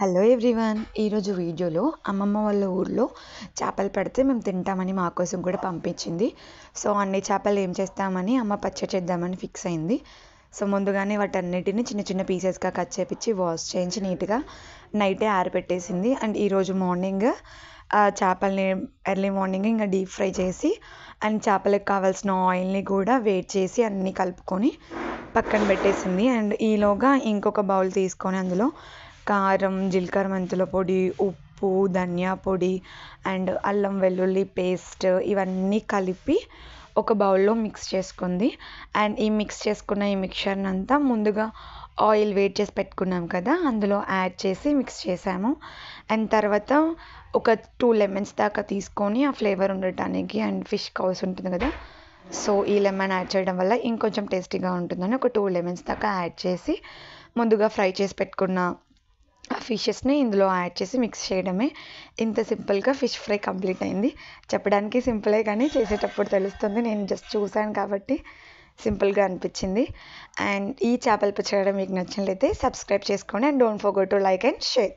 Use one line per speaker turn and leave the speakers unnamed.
Hello everyone, ఈరోజు వీడియోలో అమ్మమ్మ వాళ్ళ ఊర్లో చేపలు పెడితే మేము తింటామని మా కోసం కూడా పంపించింది. సో అన్ని చేపలు ఏం చేస్తామని అమ్మ పచ్చడి చేద్దామని ఫిక్స్ అయింది. సో ముందుగానే వాటన్నిటిని చిన్న చిన్న పీసెస్గా కట్ చేపించి వాష్ చేయించి నీట్గా నైటే ఆరబెట్టేసింది. అండ్ ఈరోజు మార్నింగ్ ఆ చేపల్ని ఎర్లీ మార్నింగ్ ఇంకా డీప్ ఫ్రై చేసి అండ్ చేపలకు కావాల్సిన ఆయిల్ని కూడా వేడి చేసి అన్నీ కలుపుకొని పక్కన పెట్టేసింది. అండ్ ఈలోగా ఇంకొక బౌల్ తీసుకొని అందులో కారం, జీలకర్ర మెంతుల పొడి, ఉప్పు, ధనియా పొడి అండ్ అల్లం వెల్లుల్లి పేస్ట్ ఇవన్నీ కలిపి ఒక బౌల్లో మిక్స్ చేసుకుంది. అండ్ ఈ మిక్స్ చేసుకున్న ఈ మిక్చర్ని అంతా ముందుగా ఆయిల్ వేడి చేసి పెట్టుకున్నాం కదా, అందులో యాడ్ చేసి మిక్స్ చేసాము. అండ్ తర్వాత ఒక 2 లెమన్స్ దాకా తీసుకొని ఆ ఫ్లేవర్ ఉండటానికి, అండ్ ఫిష్ కౌస్ ఉంటుంది కదా, సో ఈ లెమన్ యాడ్ చేయడం వల్ల ఇంకొంచెం టేస్టీగా ఉంటుందని ఒక 2 లెమన్స్ దాకా యాడ్ చేసి ముందుగా ఫ్రై చేసి పెట్టుకున్న ఆ ఫిషెస్ని ఇందులో యాడ్ చేసి మిక్స్ చేయడమే. ఇంత సింపుల్గా ఫిష్ ఫ్రై కంప్లీట్ అయింది. చెప్పడానికి సింపులే కానీ చేసేటప్పుడు తెలుస్తుంది. నేను జస్ట్ చూశాను కాబట్టి సింపుల్గా అనిపించింది. అండ్ ఈ చేపల పచ్చడి మీకు నచ్చినట్లయితే సబ్స్క్రైబ్ చేసుకోండి and don't forget to like and share.